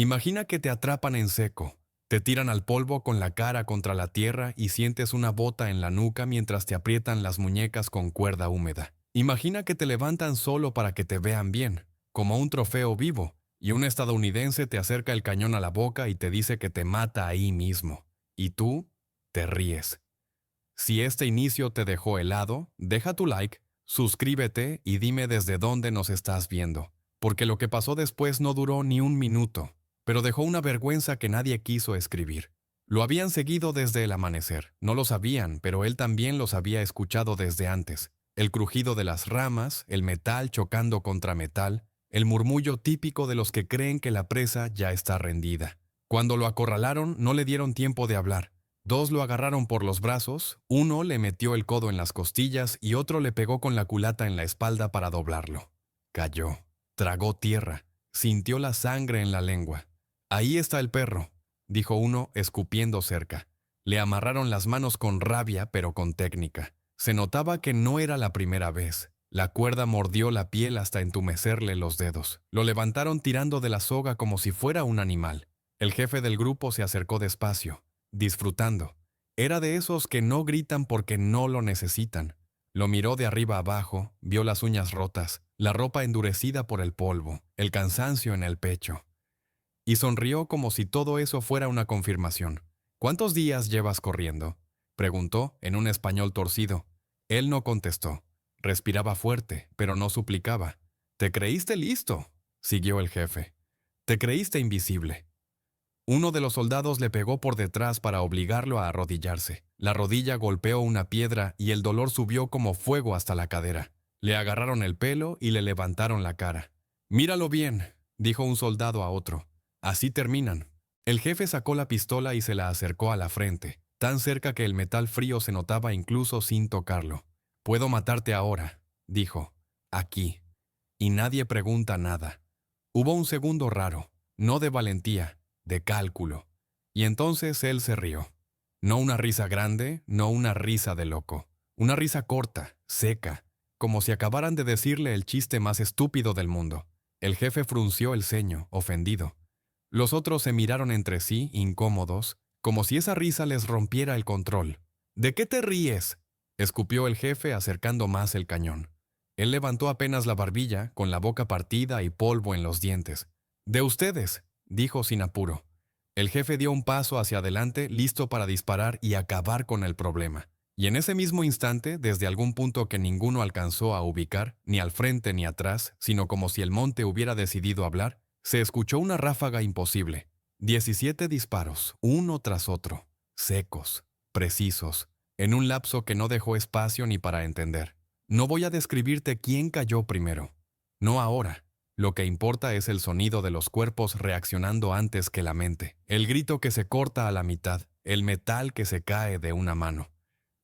Imagina que te atrapan en seco, te tiran al polvo con la cara contra la tierra y sientes una bota en la nuca mientras te aprietan las muñecas con cuerda húmeda. Imagina que te levantan solo para que te vean bien, como un trofeo vivo, y un estadounidense te acerca el cañón a la boca y te dice que te mata ahí mismo. Y tú te ríes. Si este inicio te dejó helado, deja tu like, suscríbete y dime desde dónde nos estás viendo, porque lo que pasó después no duró ni un minuto, pero dejó una vergüenza que nadie quiso escribir. Lo habían seguido desde el amanecer, no lo sabían, pero él también los había escuchado desde antes. El crujido de las ramas, el metal chocando contra metal, el murmullo típico de los que creen que la presa ya está rendida. Cuando lo acorralaron, no le dieron tiempo de hablar. Dos lo agarraron por los brazos, uno le metió el codo en las costillas y otro le pegó con la culata en la espalda para doblarlo. Cayó, tragó tierra, sintió la sangre en la lengua. Ahí está el perro, dijo uno, escupiendo cerca. Le amarraron las manos con rabia, pero con técnica. Se notaba que no era la primera vez. La cuerda mordió la piel hasta entumecerle los dedos. Lo levantaron tirando de la soga como si fuera un animal. El jefe del grupo se acercó despacio, disfrutando. Era de esos que no gritan porque no lo necesitan. Lo miró de arriba abajo, vio las uñas rotas, la ropa endurecida por el polvo, el cansancio en el pecho. Y sonrió como si todo eso fuera una confirmación. ¿Cuántos días llevas corriendo?, preguntó en un español torcido. Él no contestó. Respiraba fuerte, pero no suplicaba. «¿Te creíste listo?», siguió el jefe. «Te creíste invisible». Uno de los soldados le pegó por detrás para obligarlo a arrodillarse. La rodilla golpeó una piedra y el dolor subió como fuego hasta la cadera. Le agarraron el pelo y le levantaron la cara. «Míralo bien», dijo un soldado a otro. «Así terminan». El jefe sacó la pistola y se la acercó a la frente, tan cerca que el metal frío se notaba incluso sin tocarlo. «Puedo matarte ahora», dijo. «Aquí». Y nadie pregunta nada. Hubo un segundo raro, no de valentía, de cálculo. Y entonces él se rió. No una risa grande, no una risa de loco. Una risa corta, seca, como si acabaran de decirle el chiste más estúpido del mundo. El jefe frunció el ceño, ofendido. Los otros se miraron entre sí, incómodos, como si esa risa les rompiera el control. «¿De qué te ríes?», escupió el jefe acercando más el cañón. Él levantó apenas la barbilla, con la boca partida y polvo en los dientes. «De ustedes», dijo sin apuro. El jefe dio un paso hacia adelante, listo para disparar y acabar con el problema. Y en ese mismo instante, desde algún punto que ninguno alcanzó a ubicar, ni al frente ni atrás, sino como si el monte hubiera decidido hablar, se escuchó una ráfaga imposible. 17 disparos, uno tras otro, secos, precisos, en un lapso que no dejó espacio ni para entender. No voy a describirte quién cayó primero. No ahora. Lo que importa es el sonido de los cuerpos reaccionando antes que la mente. El grito que se corta a la mitad, el metal que se cae de una mano.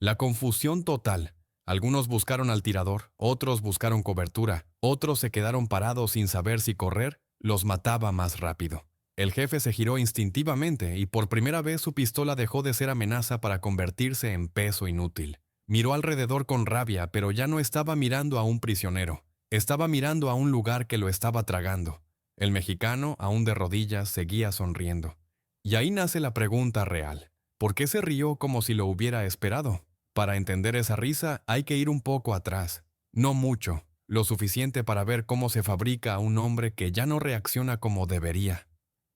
La confusión total. Algunos buscaron al tirador, otros buscaron cobertura, otros se quedaron parados sin saber si correr los mataba más rápido. El jefe se giró instintivamente y por primera vez su pistola dejó de ser amenaza para convertirse en peso inútil. Miró alrededor con rabia, pero ya no estaba mirando a un prisionero. Estaba mirando a un lugar que lo estaba tragando. El mexicano, aún de rodillas, seguía sonriendo. Y ahí nace la pregunta real. ¿Por qué se rió como si lo hubiera esperado? Para entender esa risa hay que ir un poco atrás. No mucho, lo suficiente para ver cómo se fabrica a un hombre que ya no reacciona como debería.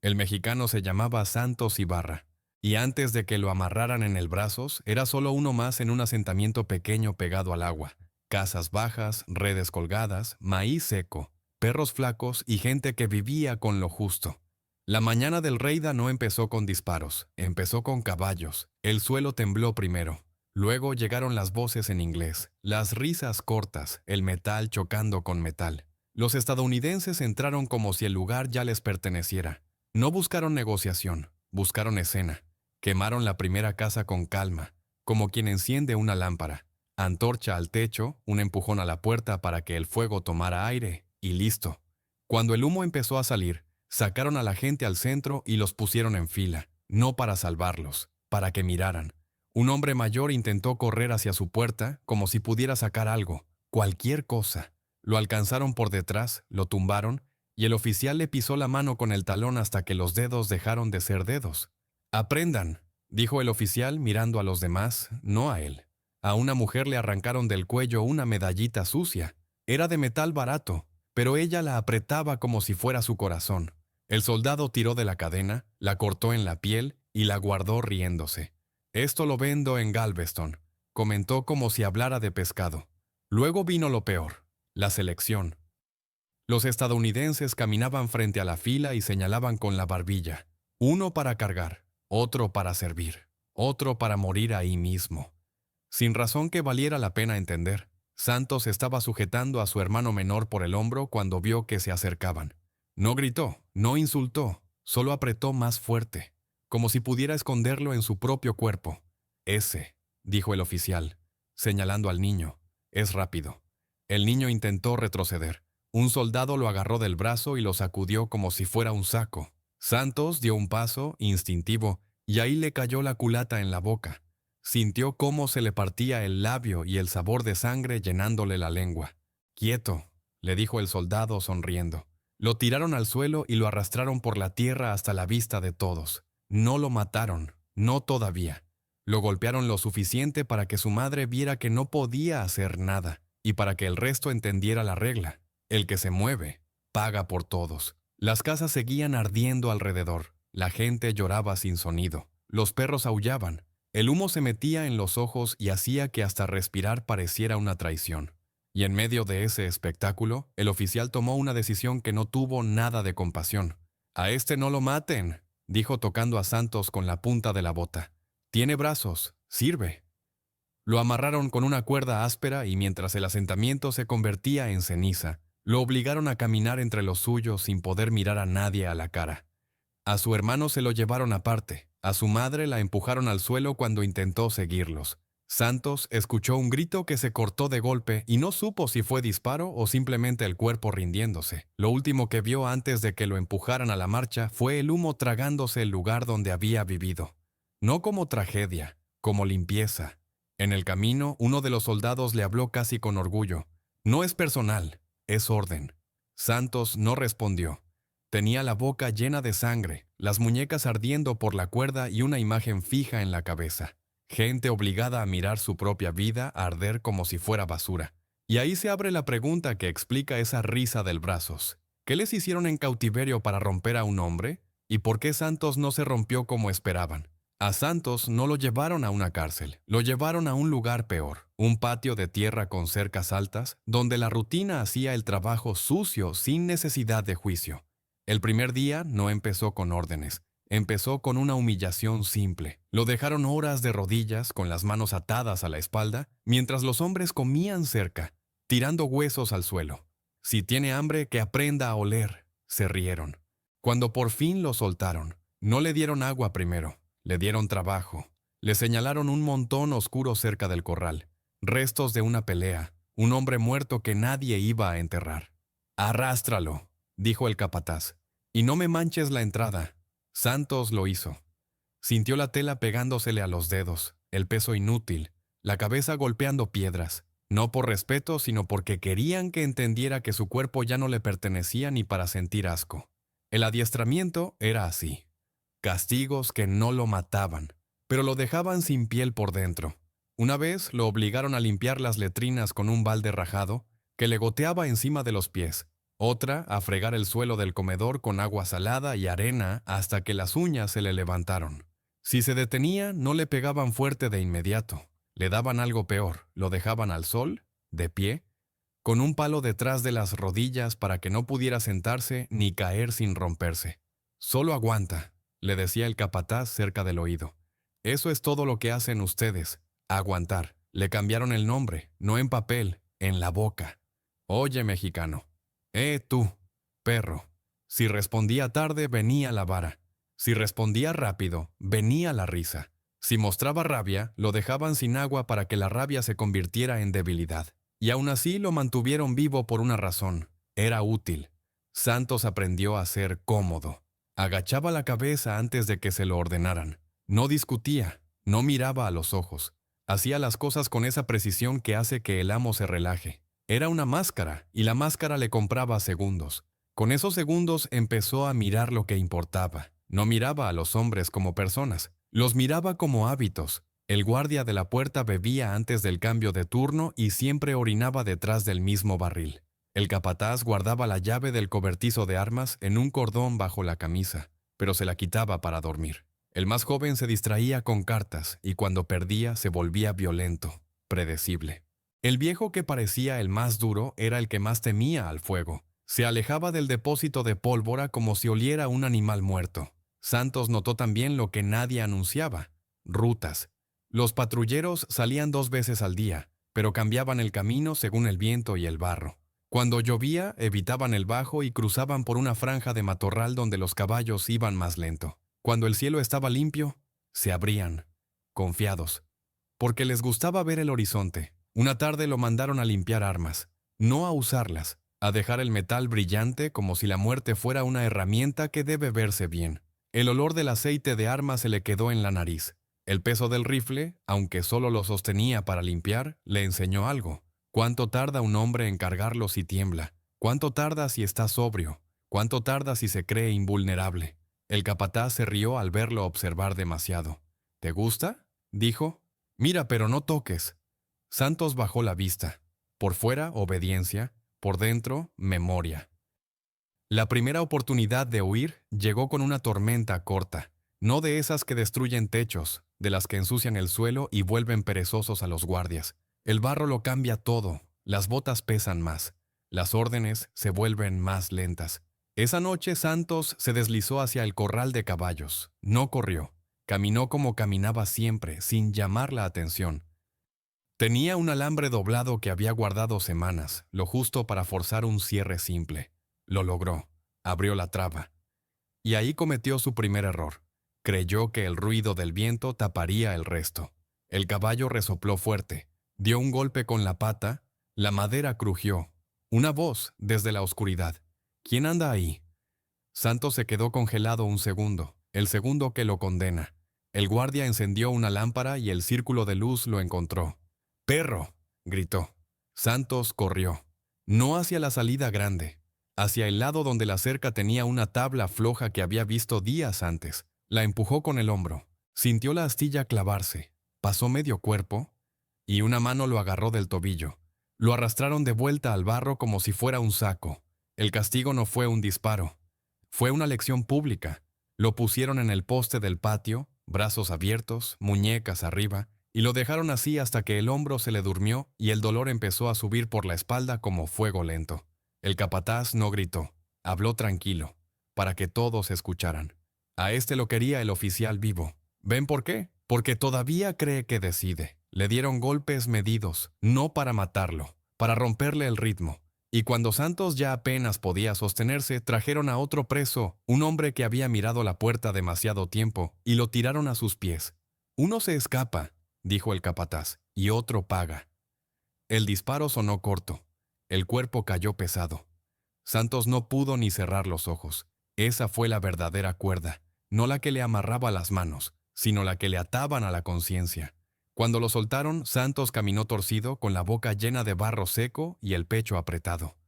El mexicano se llamaba Santos Ibarra. Y antes de que lo amarraran en el brazos, era solo uno más en un asentamiento pequeño pegado al agua. Casas bajas, redes colgadas, maíz seco, perros flacos y gente que vivía con lo justo. La mañana del Reida no empezó con disparos, empezó con caballos. El suelo tembló primero. Luego llegaron las voces en inglés, las risas cortas, el metal chocando con metal. Los estadounidenses entraron como si el lugar ya les perteneciera. No buscaron negociación, buscaron escena. Quemaron la primera casa con calma, como quien enciende una lámpara. Antorcha al techo, un empujón a la puerta para que el fuego tomara aire, y listo. Cuando el humo empezó a salir, sacaron a la gente al centro y los pusieron en fila, no para salvarlos, para que miraran. Un hombre mayor intentó correr hacia su puerta como si pudiera sacar algo, cualquier cosa. Lo alcanzaron por detrás, lo tumbaron, y el oficial le pisó la mano con el talón hasta que los dedos dejaron de ser dedos. «Aprendan», dijo el oficial mirando a los demás, no a él. A una mujer le arrancaron del cuello una medallita sucia. Era de metal barato, pero ella la apretaba como si fuera su corazón. El soldado tiró de la cadena, la cortó en la piel y la guardó riéndose. «Esto lo vendo en Galveston», comentó como si hablara de pescado. Luego vino lo peor, la selección. Los estadounidenses caminaban frente a la fila y señalaban con la barbilla. Uno para cargar, otro para servir, otro para morir ahí mismo. Sin razón que valiera la pena entender, Santos estaba sujetando a su hermano menor por el hombro cuando vio que se acercaban. No gritó, no insultó, solo apretó más fuerte, como si pudiera esconderlo en su propio cuerpo. «Ese», dijo el oficial, señalando al niño, «es rápido». El niño intentó retroceder. Un soldado lo agarró del brazo y lo sacudió como si fuera un saco. Santos dio un paso, instintivo, y ahí le cayó la culata en la boca. Sintió cómo se le partía el labio y el sabor de sangre llenándole la lengua. «Quieto», le dijo el soldado sonriendo. Lo tiraron al suelo y lo arrastraron por la tierra hasta la vista de todos. No lo mataron, no todavía. Lo golpearon lo suficiente para que su madre viera que no podía hacer nada, y para que el resto entendiera la regla. El que se mueve, paga por todos. Las casas seguían ardiendo alrededor. La gente lloraba sin sonido. Los perros aullaban. El humo se metía en los ojos y hacía que hasta respirar pareciera una traición. Y en medio de ese espectáculo, el oficial tomó una decisión que no tuvo nada de compasión. «A este no lo maten», dijo tocando a Santos con la punta de la bota. «Tiene brazos, sirve». Lo amarraron con una cuerda áspera y mientras el asentamiento se convertía en ceniza, lo obligaron a caminar entre los suyos sin poder mirar a nadie a la cara. A su hermano se lo llevaron aparte, a su madre la empujaron al suelo cuando intentó seguirlos. Santos escuchó un grito que se cortó de golpe y no supo si fue disparo o simplemente el cuerpo rindiéndose. Lo último que vio antes de que lo empujaran a la marcha fue el humo tragándose el lugar donde había vivido. No como tragedia, como limpieza. En el camino, uno de los soldados le habló casi con orgullo. «No es personal, es orden». Santos no respondió. Tenía la boca llena de sangre, las muñecas ardiendo por la cuerda y una imagen fija en la cabeza. Gente obligada a mirar su propia vida a arder como si fuera basura. Y ahí se abre la pregunta que explica esa risa del brazos. ¿Qué les hicieron en cautiverio para romper a un hombre? ¿Y por qué Santos no se rompió como esperaban? A Santos no lo llevaron a una cárcel, lo llevaron a un lugar peor, un patio de tierra con cercas altas, donde la rutina hacía el trabajo sucio sin necesidad de juicio. El primer día no empezó con órdenes, empezó con una humillación simple. Lo dejaron horas de rodillas, con las manos atadas a la espalda, mientras los hombres comían cerca, tirando huesos al suelo. «Si tiene hambre, que aprenda a oler», se rieron. Cuando por fin lo soltaron, no le dieron agua primero. Le dieron trabajo. Le señalaron un montón oscuro cerca del corral. Restos de una pelea. Un hombre muerto que nadie iba a enterrar. «Arrástralo», dijo el capataz. «Y no me manches la entrada». Santos lo hizo. Sintió la tela pegándosele a los dedos, el peso inútil, la cabeza golpeando piedras. No por respeto, sino porque querían que entendiera que su cuerpo ya no le pertenecía ni para sentir asco. El adiestramiento era así. Castigos que no lo mataban, pero lo dejaban sin piel por dentro. Una vez lo obligaron a limpiar las letrinas con un balde rajado que le goteaba encima de los pies. Otra a fregar el suelo del comedor con agua salada y arena hasta que las uñas se le levantaron. Si se detenía, no le pegaban fuerte de inmediato. Le daban algo peor, lo dejaban al sol, de pie, con un palo detrás de las rodillas para que no pudiera sentarse ni caer sin romperse. «Solo aguanta», le decía el capataz cerca del oído. «Eso es todo lo que hacen ustedes, aguantar». Le cambiaron el nombre, no en papel, en la boca. «Oye, mexicano. Tú, perro». Si respondía tarde, venía la vara. Si respondía rápido, venía la risa. Si mostraba rabia, lo dejaban sin agua para que la rabia se convirtiera en debilidad. Y aún así lo mantuvieron vivo por una razón. Era útil. Santos aprendió a ser cómodo. Agachaba la cabeza antes de que se lo ordenaran. No discutía, no miraba a los ojos. Hacía las cosas con esa precisión que hace que el amo se relaje. Era una máscara, y la máscara le compraba segundos. Con esos segundos empezó a mirar lo que importaba. No miraba a los hombres como personas, los miraba como hábitos. El guardia de la puerta bebía antes del cambio de turno y siempre orinaba detrás del mismo barril. El capataz guardaba la llave del cobertizo de armas en un cordón bajo la camisa, pero se la quitaba para dormir. El más joven se distraía con cartas y cuando perdía se volvía violento, predecible. El viejo que parecía el más duro era el que más temía al fuego. Se alejaba del depósito de pólvora como si oliera un animal muerto. Santos notó también lo que nadie anunciaba: rutas. Los patrulleros salían 2 veces al día, pero cambiaban el camino según el viento y el barro. Cuando llovía, evitaban el bajo y cruzaban por una franja de matorral donde los caballos iban más lento. Cuando el cielo estaba limpio, se abrían, confiados, porque les gustaba ver el horizonte. Una tarde lo mandaron a limpiar armas, no a usarlas, a dejar el metal brillante como si la muerte fuera una herramienta que debe verse bien. El olor del aceite de armas se le quedó en la nariz. El peso del rifle, aunque solo lo sostenía para limpiar, le enseñó algo. ¿Cuánto tarda un hombre en cargarlo si tiembla? ¿Cuánto tarda si está sobrio? ¿Cuánto tarda si se cree invulnerable? El capataz se rió al verlo observar demasiado. ¿Te gusta?, dijo. Mira, pero no toques. Santos bajó la vista. Por fuera, obediencia; por dentro, memoria. La primera oportunidad de huir llegó con una tormenta corta, no de esas que destruyen techos, de las que ensucian el suelo y vuelven perezosos a los guardias. El barro lo cambia todo, las botas pesan más, las órdenes se vuelven más lentas. Esa noche Santos se deslizó hacia el corral de caballos. No corrió, caminó como caminaba siempre, sin llamar la atención. Tenía un alambre doblado que había guardado semanas, lo justo para forzar un cierre simple. Lo logró, abrió la traba. Y ahí cometió su primer error. Creyó que el ruido del viento taparía el resto. El caballo resopló fuerte, dio un golpe con la pata, la madera crujió. Una voz desde la oscuridad: ¿Quién anda ahí? Santos se quedó congelado un segundo, el segundo que lo condena. El guardia encendió una lámpara y el círculo de luz lo encontró. ¡Perro!, gritó. Santos corrió, no hacia la salida grande, hacia el lado donde la cerca tenía una tabla floja que había visto días antes. La empujó con el hombro, sintió la astilla clavarse, pasó medio cuerpo y una mano lo agarró del tobillo. Lo arrastraron de vuelta al barro como si fuera un saco. El castigo no fue un disparo, fue una lección pública. Lo pusieron en el poste del patio, brazos abiertos, muñecas arriba, y lo dejaron así hasta que el hombro se le durmió y el dolor empezó a subir por la espalda como fuego lento. El capataz no gritó, habló tranquilo, para que todos escucharan. A este lo quería el oficial vivo. ¿Ven por qué? Porque todavía cree que decide. Le dieron golpes medidos, no para matarlo, para romperle el ritmo. Y cuando Santos ya apenas podía sostenerse, trajeron a otro preso, un hombre que había mirado la puerta demasiado tiempo, y lo tiraron a sus pies. Uno se escapa, dijo el capataz, y otro paga. El disparo sonó corto. El cuerpo cayó pesado. Santos no pudo ni cerrar los ojos. Esa fue la verdadera cuerda, no la que le amarraba las manos, sino la que le ataban a la conciencia. Cuando lo soltaron, Santos caminó torcido, con la boca llena de barro seco y el pecho apretado.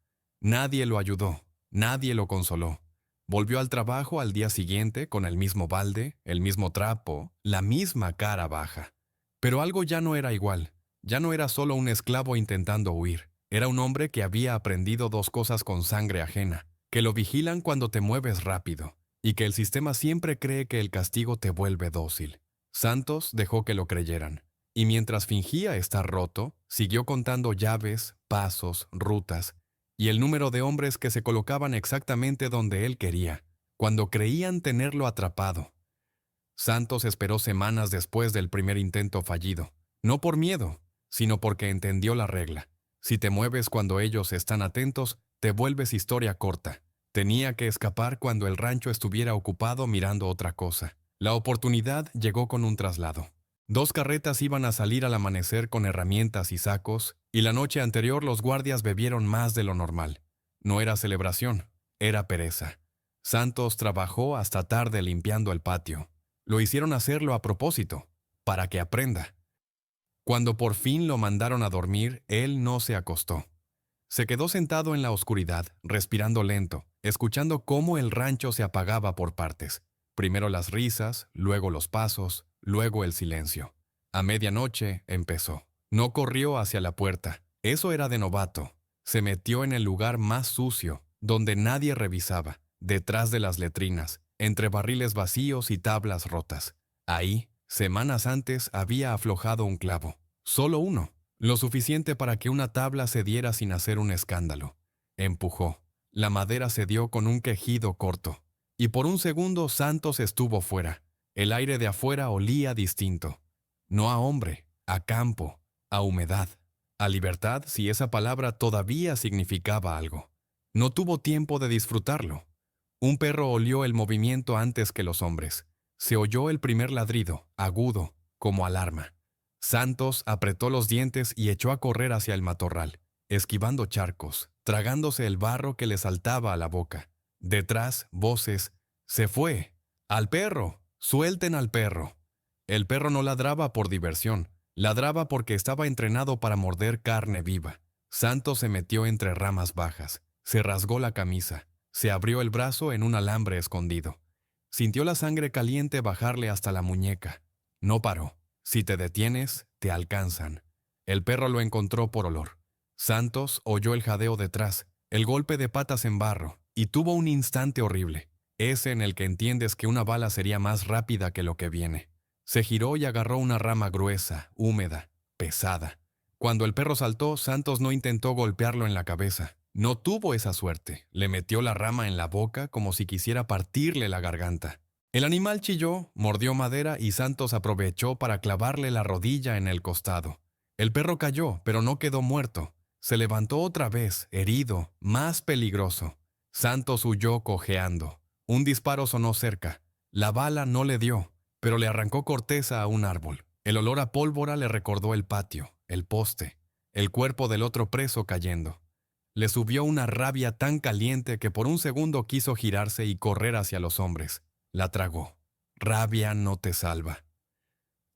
Nadie lo ayudó, nadie lo consoló. Volvió al trabajo al día siguiente con el mismo balde, el mismo trapo, la misma cara baja. Pero algo ya no era igual. Ya no era solo un esclavo intentando huir. Era un hombre que había aprendido 2 cosas con sangre ajena: que lo vigilan cuando te mueves rápido, y que el sistema siempre cree que el castigo te vuelve dócil. Santos dejó que lo creyeran, y mientras fingía estar roto, siguió contando llaves, pasos, rutas, y el número de hombres que se colocaban exactamente donde él quería, cuando creían tenerlo atrapado. Santos esperó semanas después del primer intento fallido, no por miedo, sino porque entendió la regla. Si te mueves cuando ellos están atentos, te vuelves historia corta. Tenía que escapar cuando el rancho estuviera ocupado mirando otra cosa. La oportunidad llegó con un traslado. 2 carretas iban a salir al amanecer con herramientas y sacos, y la noche anterior los guardias bebieron más de lo normal. No era celebración, era pereza. Santos trabajó hasta tarde limpiando el patio. Lo hicieron hacerlo a propósito, para que aprenda. Cuando por fin lo mandaron a dormir, él no se acostó. Se quedó sentado en la oscuridad, respirando lento, escuchando cómo el rancho se apagaba por partes. Primero las risas, luego los pasos, luego el silencio. A medianoche empezó. No corrió hacia la puerta. Eso era de novato. Se metió en el lugar más sucio, donde nadie revisaba, detrás de las letrinas, entre barriles vacíos y tablas rotas. Ahí, semanas antes, había aflojado un clavo. Solo uno, lo suficiente para que una tabla cediera sin hacer un escándalo. Empujó. La madera cedió con un quejido corto. Y por un segundo Santos estuvo fuera. El aire de afuera olía distinto. No a hombre, a campo, a humedad, a libertad si esa palabra todavía significaba algo. No tuvo tiempo de disfrutarlo. Un perro olió el movimiento antes que los hombres. Se oyó el primer ladrido, agudo, como alarma. Santos apretó los dientes y echó a correr hacia el matorral, esquivando charcos, tragándose el barro que le saltaba a la boca. Detrás, voces. ¡Se fue! ¡Al perro! ¡Suelten al perro! El perro no ladraba por diversión, ladraba porque estaba entrenado para morder carne viva. Santos se metió entre ramas bajas, se rasgó la camisa, se abrió el brazo en un alambre escondido. Sintió la sangre caliente bajarle hasta la muñeca. No paró. Si te detienes, te alcanzan. El perro lo encontró por olor. Santos oyó el jadeo detrás, el golpe de patas en barro, y tuvo un instante horrible, ese en el que entiendes que una bala sería más rápida que lo que viene. Se giró y agarró una rama gruesa, húmeda, pesada. Cuando el perro saltó, Santos no intentó golpearlo en la cabeza. No tuvo esa suerte. Le metió la rama en la boca como si quisiera partirle la garganta. El animal chilló, mordió madera y Santos aprovechó para clavarle la rodilla en el costado. El perro cayó, pero no quedó muerto. Se levantó otra vez, herido, más peligroso. Santos huyó cojeando. Un disparo sonó cerca. La bala no le dio, pero le arrancó corteza a un árbol. El olor a pólvora le recordó el patio, el poste, el cuerpo del otro preso cayendo. Le subió una rabia tan caliente que por un segundo quiso girarse y correr hacia los hombres. La tragó. Rabia no te salva.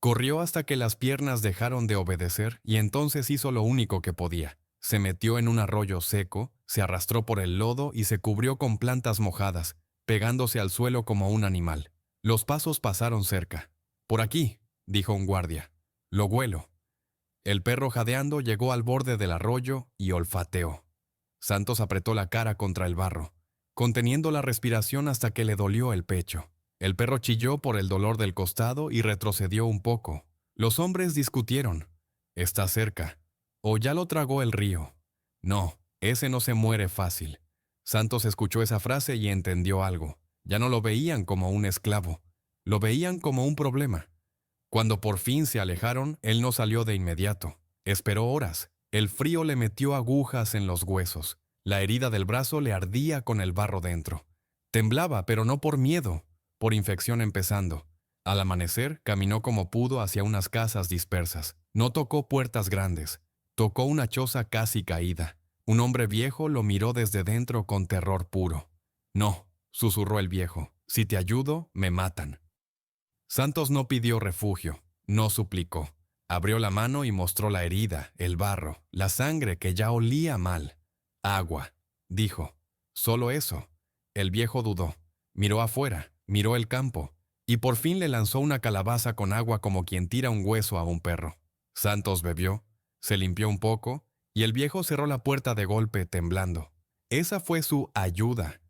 Corrió hasta que las piernas dejaron de obedecer y entonces hizo lo único que podía. Se metió en un arroyo seco, se arrastró por el lodo y se cubrió con plantas mojadas, pegándose al suelo como un animal. Los pasos pasaron cerca. «Por aquí», dijo un guardia. «Lo huelo». El perro jadeando llegó al borde del arroyo y olfateó. Santos apretó la cara contra el barro, conteniendo la respiración hasta que le dolió el pecho. El perro chilló por el dolor del costado y retrocedió un poco. Los hombres discutieron. «Está cerca». «O ya lo tragó el río». «No, ese no se muere fácil». Santos escuchó esa frase y entendió algo. Ya no lo veían como un esclavo. Lo veían como un problema. Cuando por fin se alejaron, él no salió de inmediato. Esperó horas. El frío le metió agujas en los huesos. La herida del brazo le ardía con el barro dentro. Temblaba, pero no por miedo, por infección empezando. Al amanecer, caminó como pudo hacia unas casas dispersas. No tocó puertas grandes. Tocó una choza casi caída. Un hombre viejo lo miró desde dentro con terror puro. «No», susurró el viejo, «si te ayudo, me matan». Santos no pidió refugio, no suplicó. Abrió la mano y mostró la herida, el barro, la sangre que ya olía mal. «Agua», dijo. Solo eso. El viejo dudó. Miró afuera, miró el campo, y por fin le lanzó una calabaza con agua como quien tira un hueso a un perro. Santos bebió, se limpió un poco, y el viejo cerró la puerta de golpe temblando. Esa fue su ayuda.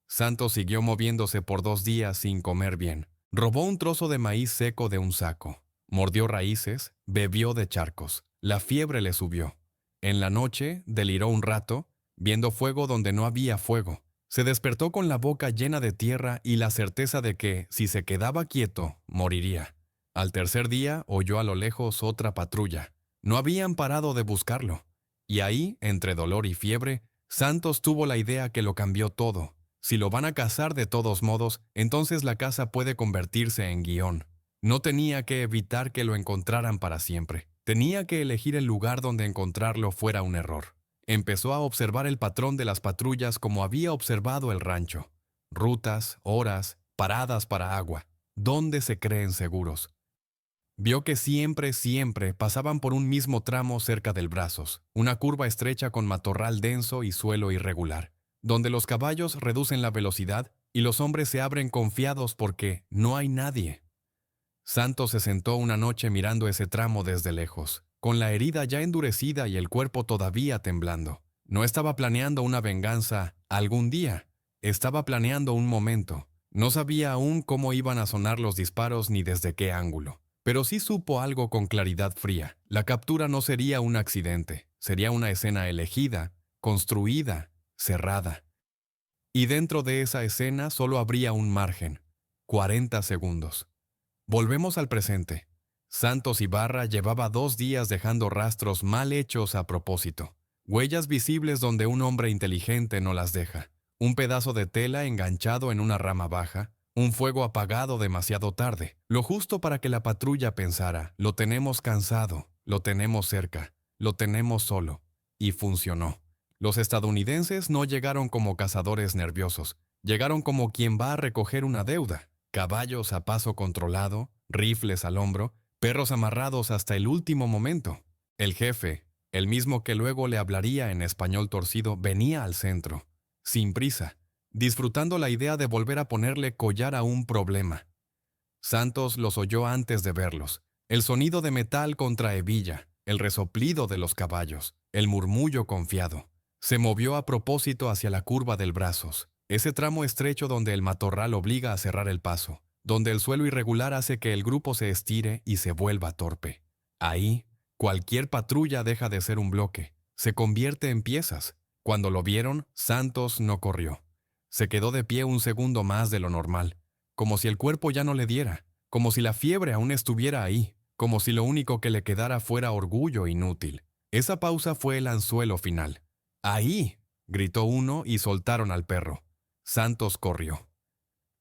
Santos siguió moviéndose por 2 días sin comer bien. Robó un trozo de maíz seco de un saco. Mordió raíces, bebió de charcos. La fiebre le subió. En la noche, deliró un rato, viendo fuego donde no había fuego. Se despertó con la boca llena de tierra y la certeza de que, si se quedaba quieto, moriría. Al tercer día, oyó a lo lejos otra patrulla. No habían parado de buscarlo. Y ahí, entre dolor y fiebre, Santos tuvo la idea que lo cambió todo. Si lo van a cazar de todos modos, entonces la caza puede convertirse en guión. No tenía que evitar que lo encontraran para siempre. Tenía que elegir el lugar donde encontrarlo fuera un error. Empezó a observar el patrón de las patrullas como había observado el rancho. Rutas, horas, paradas para agua. ¿Dónde se creen seguros? Vio que siempre pasaban por un mismo tramo cerca del Brazos, una curva estrecha con matorral denso y suelo irregular. donde los caballos reducen la velocidad y los hombres se abren confiados porque no hay nadie. Santos se sentó una noche mirando ese tramo desde lejos, con la herida ya endurecida y el cuerpo todavía temblando. No estaba planeando una venganza algún día, estaba planeando un momento. No sabía aún cómo iban a sonar los disparos ni desde qué ángulo, pero sí supo algo con claridad fría. La captura no sería un accidente, sería una escena elegida, construida, cerrada. Y dentro de esa escena solo habría un margen, 40 segundos. Volvemos al presente. Santos Ibarra llevaba 2 días dejando rastros mal hechos a propósito. Huellas visibles donde un hombre inteligente no las deja. Un pedazo de tela enganchado en una rama baja. Un fuego apagado demasiado tarde. Lo justo para que la patrulla pensara, lo tenemos cansado, lo tenemos cerca, lo tenemos solo. Y funcionó. Los estadounidenses no llegaron como cazadores nerviosos. Llegaron como quien va a recoger una deuda. Caballos a paso controlado, rifles al hombro, perros amarrados hasta el último momento. El jefe, el mismo que luego le hablaría en español torcido, venía al centro, sin prisa, disfrutando la idea de volver a ponerle collar a un problema. Santos los oyó antes de verlos. El sonido de metal contra hebilla, el resoplido de los caballos, el murmullo confiado. Se movió a propósito hacia la curva del Brazos, ese tramo estrecho donde el matorral obliga a cerrar el paso, donde el suelo irregular hace que el grupo se estire y se vuelva torpe. Ahí, cualquier patrulla deja de ser un bloque, se convierte en piezas. Cuando lo vieron, Santos no corrió. Se quedó de pie un segundo más de lo normal, como si el cuerpo ya no le diera, como si la fiebre aún estuviera ahí, como si lo único que le quedara fuera orgullo inútil. Esa pausa fue el anzuelo final. ¡Ahí!, gritó uno y soltaron al perro. Santos corrió.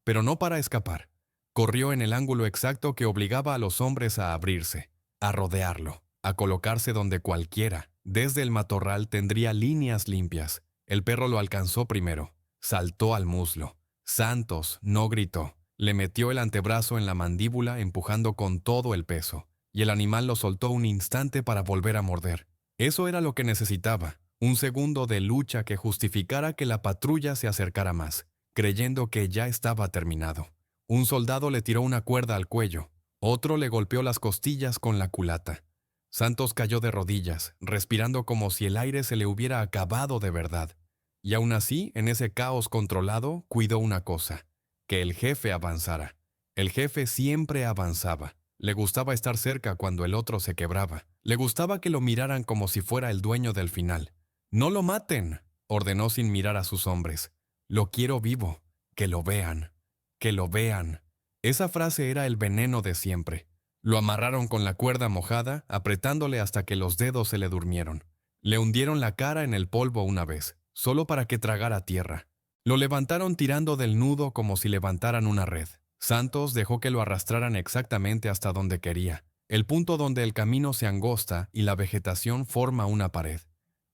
Pero no para escapar. Corrió en el ángulo exacto que obligaba a los hombres a abrirse, a rodearlo, a colocarse donde cualquiera, desde el matorral, tendría líneas limpias. El perro lo alcanzó primero. Saltó al muslo. Santos no gritó. Le metió el antebrazo en la mandíbula empujando con todo el peso, y el animal lo soltó un instante para volver a morder. Eso era lo que necesitaba. Un segundo de lucha que justificara que la patrulla se acercara más, creyendo que ya estaba terminado. Un soldado le tiró una cuerda al cuello, otro le golpeó las costillas con la culata. Santos cayó de rodillas, respirando como si el aire se le hubiera acabado de verdad. Y aún así, en ese caos controlado, cuidó una cosa: que el jefe avanzara. El jefe siempre avanzaba. Le gustaba estar cerca cuando el otro se quebraba. Le gustaba que lo miraran como si fuera el dueño del final. «¡No lo maten!», ordenó sin mirar a sus hombres. «Lo quiero vivo. Que lo vean. Que lo vean». Esa frase era el veneno de siempre. Lo amarraron con la cuerda mojada, apretándole hasta que los dedos se le durmieron. Le hundieron la cara en el polvo una vez, solo para que tragara tierra. Lo levantaron tirando del nudo como si levantaran una red. Santos dejó que lo arrastraran exactamente hasta donde quería, el punto donde el camino se angosta y la vegetación forma una pared.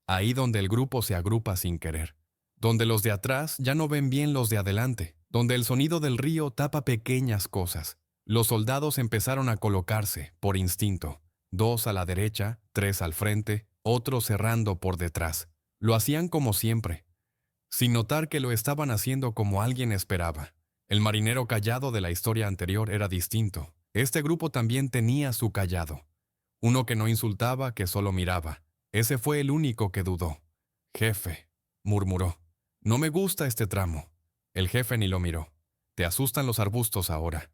Ahí donde el grupo se agrupa sin querer, donde los de atrás ya no ven bien los de adelante, donde el sonido del río tapa pequeñas cosas. Los soldados empezaron a colocarse, por instinto, 2 a la derecha, 3 al frente, otros cerrando por detrás. Lo hacían como siempre, sin notar que lo estaban haciendo como alguien esperaba. El marinero callado de la historia anterior era distinto. Este grupo también tenía su callado. Uno que no insultaba, que solo miraba. Ese fue el único que dudó. «Jefe», murmuró, «no me gusta este tramo». El jefe ni lo miró. «Te asustan los arbustos ahora».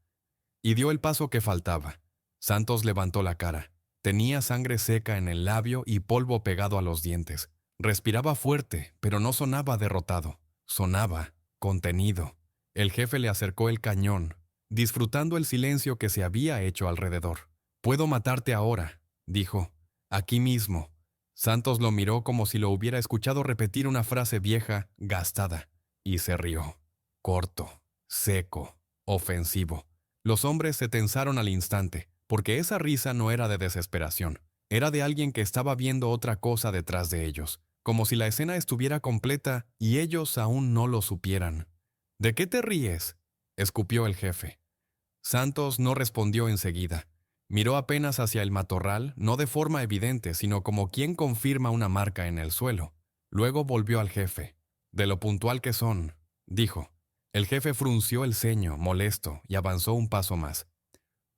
Y dio el paso que faltaba. Santos levantó la cara. Tenía sangre seca en el labio y polvo pegado a los dientes. Respiraba fuerte, pero no sonaba derrotado. Sonaba contenido. El jefe le acercó el cañón, disfrutando el silencio que se había hecho alrededor. «Puedo matarte ahora», dijo, «aquí mismo». Santos lo miró como si lo hubiera escuchado repetir una frase vieja, gastada, y se rió. Corto, seco, ofensivo. Los hombres se tensaron al instante, porque esa risa no era de desesperación. Era de alguien que estaba viendo otra cosa detrás de ellos, como si la escena estuviera completa y ellos aún no lo supieran. «¿De qué te ríes?», escupió el jefe. Santos no respondió enseguida. Miró apenas hacia el matorral, no de forma evidente, sino como quien confirma una marca en el suelo. Luego volvió al jefe. De lo puntual que son, dijo. El jefe frunció el ceño, molesto, y avanzó un paso más.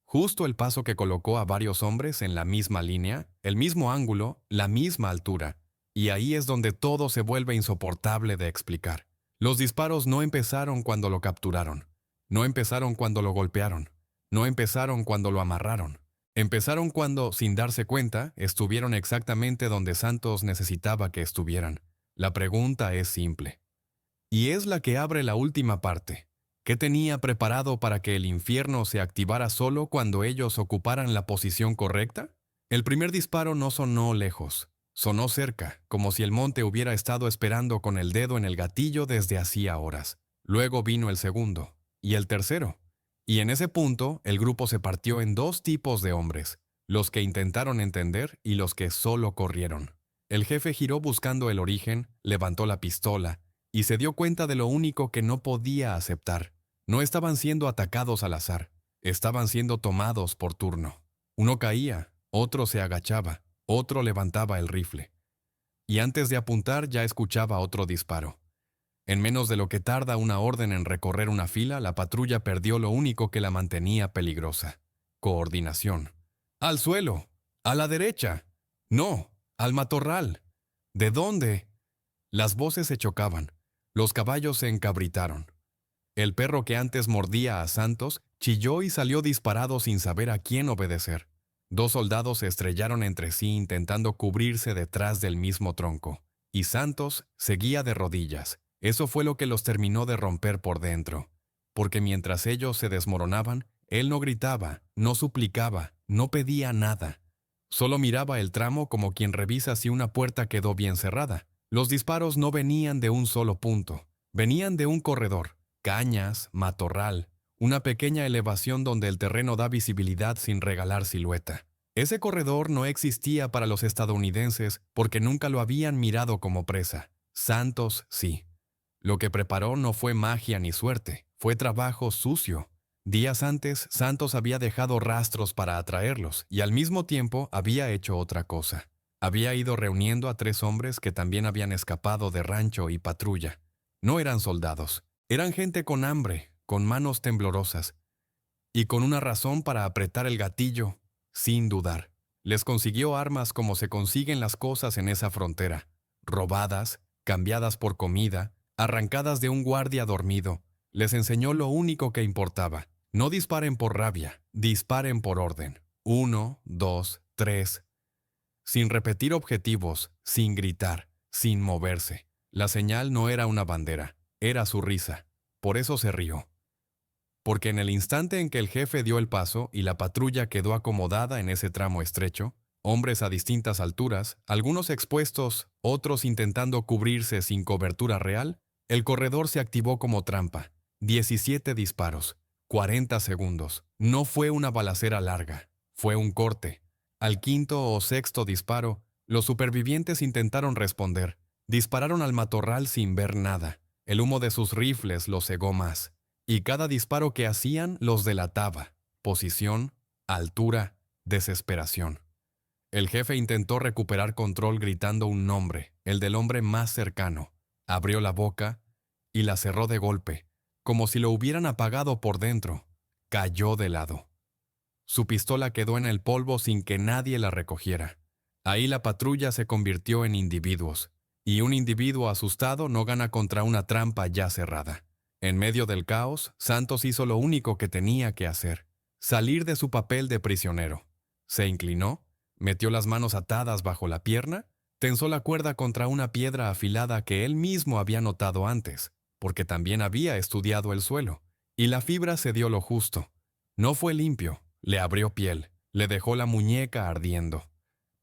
Justo el paso que colocó a varios hombres en la misma línea, el mismo ángulo, la misma altura. Y ahí es donde todo se vuelve insoportable de explicar. Los disparos no empezaron cuando lo capturaron. No empezaron cuando lo golpearon. No empezaron cuando lo amarraron. Empezaron cuando, sin darse cuenta, estuvieron exactamente donde Santos necesitaba que estuvieran. La pregunta es simple. Y es la que abre la última parte. ¿Qué tenía preparado para que el infierno se activara solo cuando ellos ocuparan la posición correcta? El primer disparo no sonó lejos. Sonó cerca, como si el monte hubiera estado esperando con el dedo en el gatillo desde hacía horas. Luego vino el segundo, y el tercero. Y en ese punto, el grupo se partió en dos tipos de hombres, los que intentaron entender y los que solo corrieron. El jefe giró buscando el origen, levantó la pistola, y se dio cuenta de lo único que no podía aceptar. No estaban siendo atacados al azar, estaban siendo tomados por turno. Uno caía, otro se agachaba, otro levantaba el rifle. Y antes de apuntar ya escuchaba otro disparo. En menos de lo que tarda una orden en recorrer una fila, la patrulla perdió lo único que la mantenía peligrosa: coordinación. ¡Al suelo! ¡A la derecha! ¡No! ¡Al matorral! ¿De dónde? Las voces se chocaban. Los caballos se encabritaron. El perro que antes mordía a Santos chilló y salió disparado sin saber a quién obedecer. Dos soldados se estrellaron entre sí intentando cubrirse detrás del mismo tronco. Y Santos seguía de rodillas. Eso fue lo que los terminó de romper por dentro. Porque mientras ellos se desmoronaban, él no gritaba, no suplicaba, no pedía nada. Solo miraba el tramo como quien revisa si una puerta quedó bien cerrada. Los disparos no venían de un solo punto. Venían de un corredor, cañas, matorral, una pequeña elevación donde el terreno da visibilidad sin regalar silueta. Ese corredor no existía para los estadounidenses porque nunca lo habían mirado como presa. Santos sí. Lo que preparó no fue magia ni suerte, fue trabajo sucio. Días antes, Santos había dejado rastros para atraerlos y al mismo tiempo había hecho otra cosa. Había ido reuniendo a 3 hombres que también habían escapado de rancho y patrulla. No eran soldados, eran gente con hambre, con manos temblorosas y con una razón para apretar el gatillo, sin dudar. Les consiguió armas como se consiguen las cosas en esa frontera, robadas, cambiadas por comida, arrancadas de un guardia dormido. Les enseñó lo único que importaba. No disparen por rabia, disparen por orden. 1, 2, 3. Sin repetir objetivos, sin gritar, sin moverse. La señal no era una bandera, era su risa. Por eso se rió. Porque en el instante en que el jefe dio el paso y la patrulla quedó acomodada en ese tramo estrecho, hombres a distintas alturas, algunos expuestos, otros intentando cubrirse sin cobertura real, el corredor se activó como trampa. 17 disparos, 40 segundos. No fue una balacera larga, fue un corte. Al quinto o sexto disparo, los supervivientes intentaron responder. Dispararon al matorral sin ver nada. El humo de sus rifles los cegó más. Y cada disparo que hacían los delataba. Posición, altura, desesperación. El jefe intentó recuperar control gritando un nombre, el del hombre más cercano. Abrió la boca y la cerró de golpe, como si lo hubieran apagado por dentro. Cayó de lado. Su pistola quedó en el polvo sin que nadie la recogiera. Ahí la patrulla se convirtió en individuos, y un individuo asustado no gana contra una trampa ya cerrada. En medio del caos, Santos hizo lo único que tenía que hacer: salir de su papel de prisionero. Se inclinó, metió las manos atadas bajo la pierna, tensó la cuerda contra una piedra afilada que él mismo había notado antes, porque también había estudiado el suelo, y la fibra se dio lo justo. No fue limpio, le abrió piel, le dejó la muñeca ardiendo,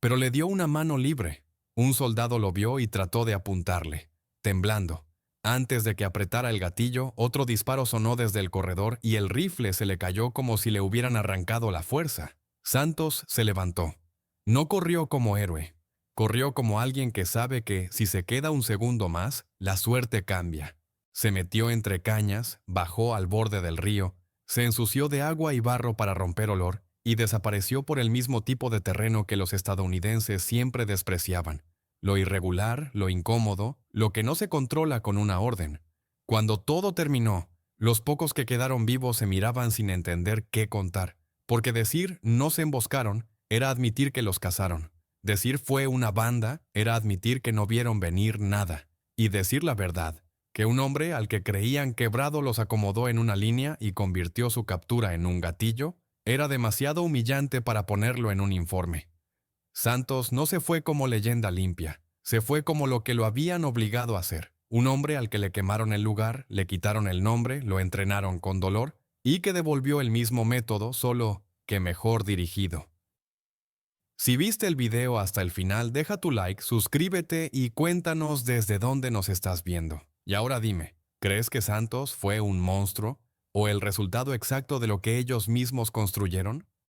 pero le dio una mano libre. Un soldado lo vio y trató de apuntarle, temblando. Antes de que apretara el gatillo, otro disparo sonó desde el corredor y el rifle se le cayó como si le hubieran arrancado la fuerza. Santos se levantó. No corrió como héroe. Corrió como alguien que sabe que, si se queda un segundo más, la suerte cambia. Se metió entre cañas, bajó al borde del río, se ensució de agua y barro para romper olor y desapareció por el mismo tipo de terreno que los estadounidenses siempre despreciaban: lo irregular, lo incómodo, lo que no se controla con una orden. Cuando todo terminó, los pocos que quedaron vivos se miraban sin entender qué contar, porque decir no se emboscaron era admitir que los cazaron. Decir fue una banda era admitir que no vieron venir nada. Y decir la verdad, que un hombre al que creían quebrado los acomodó en una línea y convirtió su captura en un gatillo, era demasiado humillante para ponerlo en un informe. Santos no se fue como leyenda limpia, se fue como lo que lo habían obligado a hacer. Un hombre al que le quemaron el lugar, le quitaron el nombre, lo entrenaron con dolor y que devolvió el mismo método, solo que mejor dirigido. Si viste el video hasta el final, deja tu like, suscríbete y cuéntanos desde dónde nos estás viendo. Y ahora dime, ¿crees que Santos fue un monstruo o el resultado exacto de lo que ellos mismos construyeron?